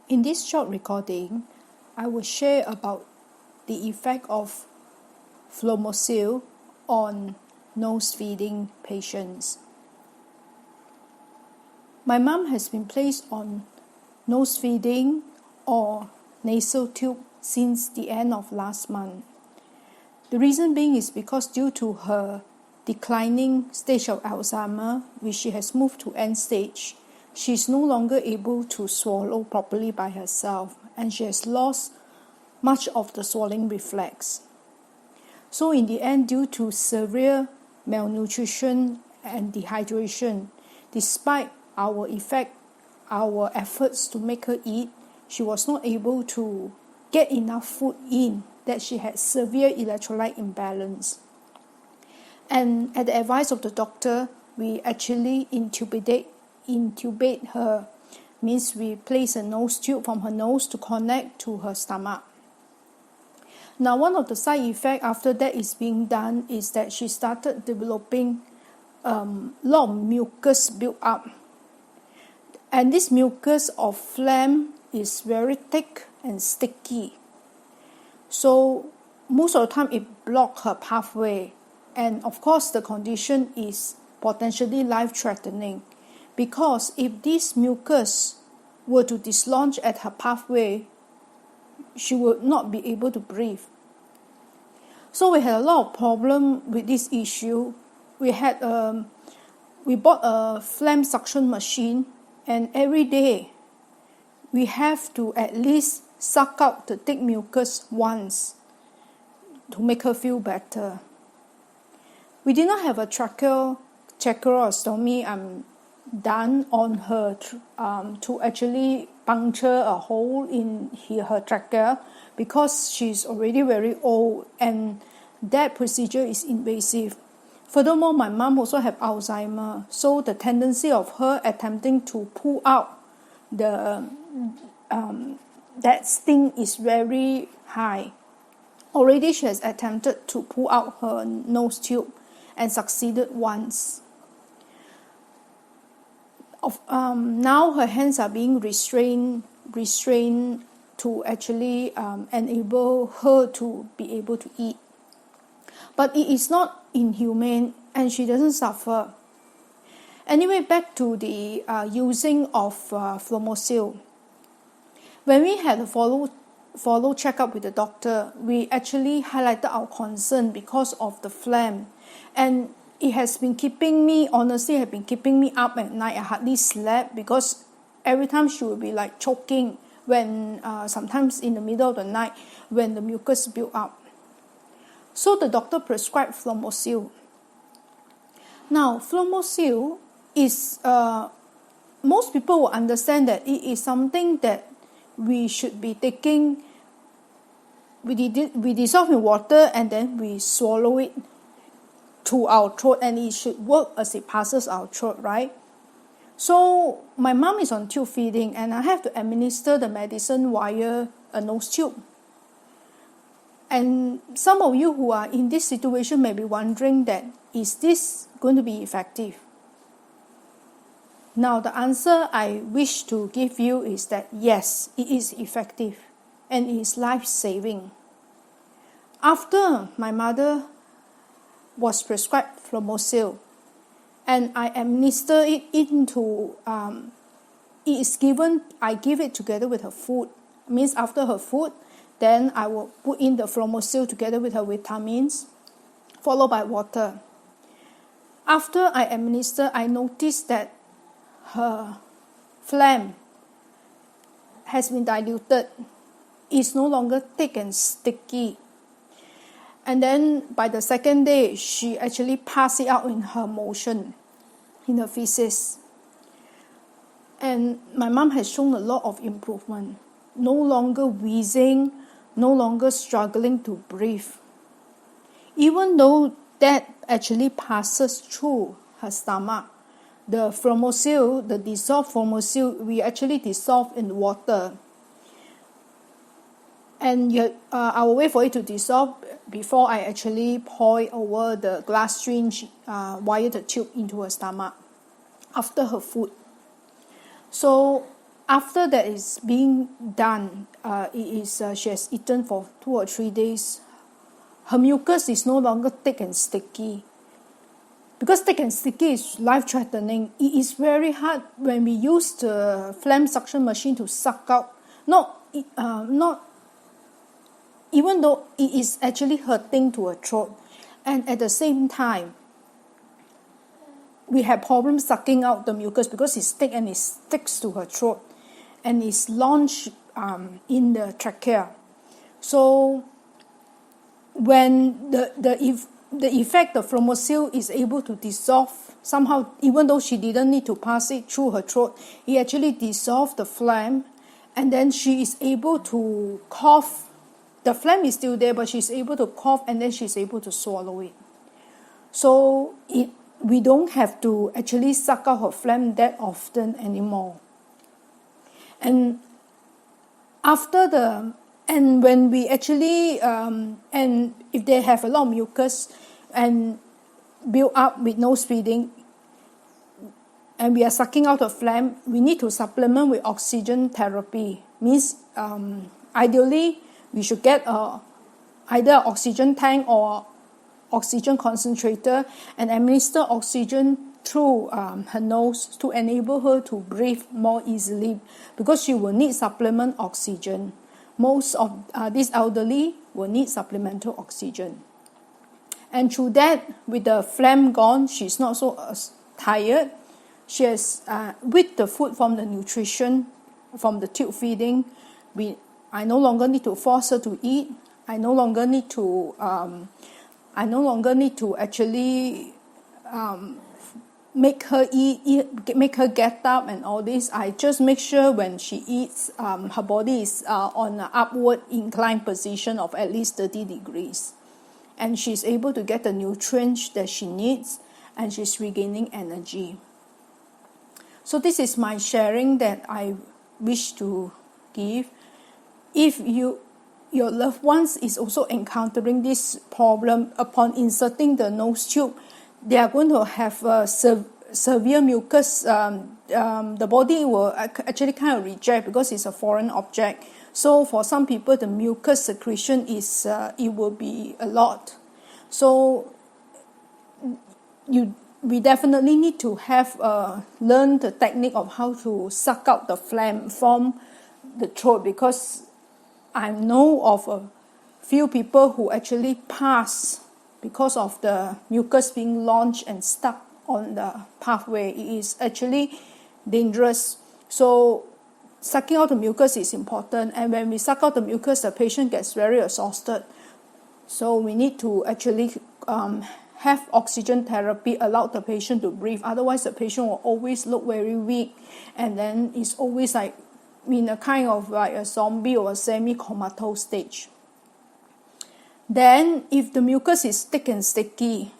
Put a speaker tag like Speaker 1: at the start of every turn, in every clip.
Speaker 1: In this short recording, I will share about the effect of Fluimucil on nose feeding patients. My mom has been placed on nose feeding or nasal tube since the end of last month. The reason being is because due to her declining stage of Alzheimer, which she has moved to end stage, she is no longer able to swallow properly by herself, and she has lost much of the swallowing reflex. So in the end, due to severe malnutrition and dehydration, despite our efforts to make her eat, she was not able to get enough food in, that she had severe electrolyte imbalance. And at the advice of the doctor, we actually intubate her, means we place a nose tube from her nose to connect to her stomach. Now, one of the side effects after that is being done is that she started developing a lot of mucus build up. And this mucus of phlegm is very thick and sticky. So most of the time it blocks her pathway. And of course the condition is potentially life-threatening, because if this mucus were to dislodge at her pathway, she would not be able to breathe. So we had a lot of problem with this issue. We bought a phlegm suction machine, and every day we have to at least suck out the thick mucus once to make her feel better. We did not have a tracheostomy done on her to actually puncture a hole in her trachea, because she's already very old and that procedure is invasive. Furthermore, my mom also have Alzheimer, so the tendency of her attempting to pull out that sting is very high. Already she has attempted to pull out her nose tube and succeeded once. Now her hands are being restrained to actually enable her to be able to eat. But it is not inhumane, and she doesn't suffer. Anyway, back to the using of Fluimucil. When we had a follow checkup with the doctor, we actually highlighted our concern because of the phlegm. And it has been keeping me up at night. I hardly slept because every time she would be like choking when sometimes in the middle of the night when the mucus built up. So the doctor prescribed Fluimucil. Now, Fluimucil is, most people will understand that it is something that we should be taking. We dissolve in water and then we swallow it to our throat, and it should work as it passes our throat, right? So my mom is on tube feeding, and I have to administer the medicine via a nose tube. And some of you who are in this situation may be wondering that, is this going to be effective? Now the answer I wish to give you is that yes, it is effective and it is life-saving. After my mother was prescribed Fluimucil, and I administer it into, I give it together with her food. Means after her food, then I will put in the Fluimucil together with her vitamins, followed by water. After I administer, I noticed that her phlegm has been diluted. It's no longer thick and sticky. And then by the second day, she actually passed it out in her motion, in her feces. And my mom has shown a lot of improvement. No longer wheezing, no longer struggling to breathe. Even though that actually passes through her stomach, the Fluimucil, the dissolved Fluimucil, we actually dissolve in water. And I will wait for it to dissolve before I actually pour it over the glass syringe via the tube into her stomach after her food. So after that is being done, she has eaten for 2 or 3 days, her mucus is no longer thick and sticky. Because thick and sticky is life-threatening, it is very hard when we use the phlegm suction machine to suck out. Even though it is actually hurting to her throat, and at the same time, we have problems sucking out the mucus because it's thick and it sticks to her throat, and it's lodged in the trachea. So when the effect of Fluimucil is able to dissolve somehow, even though she didn't need to pass it through her throat, it actually dissolved the phlegm, and then she is able to cough. The phlegm is still there, but she's able to cough, and then she's able to swallow it. So we don't have to actually suck out her phlegm that often anymore. And when we actually, and if they have a lot of mucus and build up with nose feeding, and we are sucking out the phlegm, we need to supplement with oxygen therapy. Means ideally, we should get either an oxygen tank or oxygen concentrator and administer oxygen through her nose to enable her to breathe more easily, because she will need supplement oxygen. Most of these elderly will need supplemental oxygen. And through that, with the phlegm gone, she's not so tired. She has, with the food from the nutrition, from the tube feeding, I no longer need to force her to eat. I no longer need to actually make her eat, make her get up and all this. I just make sure when she eats, her body is on an upward inclined position of at least 30 degrees. And she's able to get the nutrients that she needs, and she's regaining energy. So this is my sharing that I wish to give. If your loved ones is also encountering this problem upon inserting the nose tube, they are going to have severe mucus. The body will actually kind of reject because it's a foreign object. So for some people, the mucus secretion it will be a lot. So we definitely need to have learn the technique of how to suck out the phlegm from the throat, because I know of a few people who actually pass because of the mucus being lodged and stuck on the pathway. It is actually dangerous. So sucking out the mucus is important, and when we suck out the mucus, the patient gets very exhausted. So we need to actually have oxygen therapy, allow the patient to breathe. Otherwise, the patient will always look very weak, and then it's always like in a kind of like a zombie or a semi-comatose stage. Then, if the mucus is thick and sticky,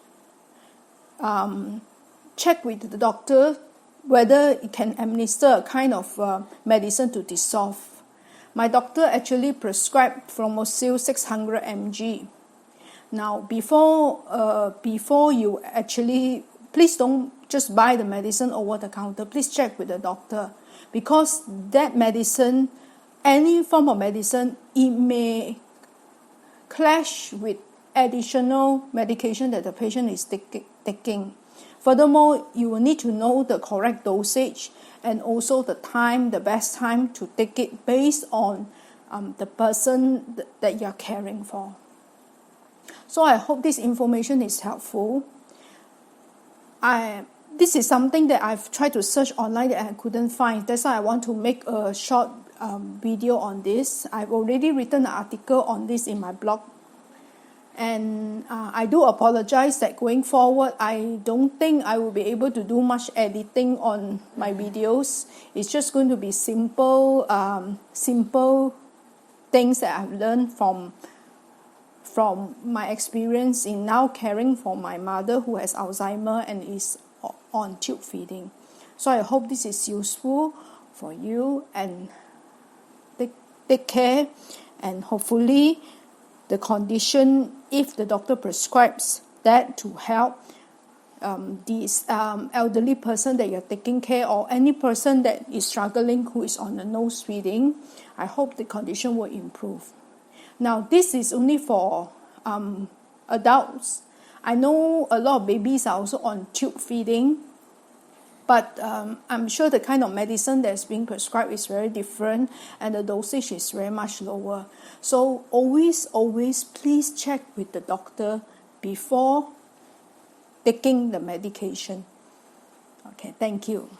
Speaker 1: check with the doctor whether it can administer a kind of medicine to dissolve. My doctor actually prescribed Fluimucil 600 mg. Now, before you actually, please don't just buy the medicine over the counter. Please check with the doctor, because that medicine, any form of medicine, it may clash with additional medication that the patient is taking. Furthermore, you will need to know the correct dosage and also the best time to take it based on the person that you're caring for. So I hope this information is helpful. This is something that I've tried to search online that I couldn't find. That's why I want to make a short video on this. I've already written an article on this in my blog. And I do apologize that going forward, I don't think I will be able to do much editing on my videos. It's just going to be simple things that I've learned from my experience in now caring for my mother who has Alzheimer and is on tube feeding. So I hope this is useful for you, and take care, and hopefully the condition, if the doctor prescribes that to help, this elderly person that you're taking care, or any person that is struggling who is on a nose feeding, I hope the condition will improve. Now, this is only for adults. I know a lot of babies are also on tube feeding, but I'm sure the kind of medicine that's being prescribed is very different, and the dosage is very much lower. So always please check with the doctor before taking the medication. Okay, thank you.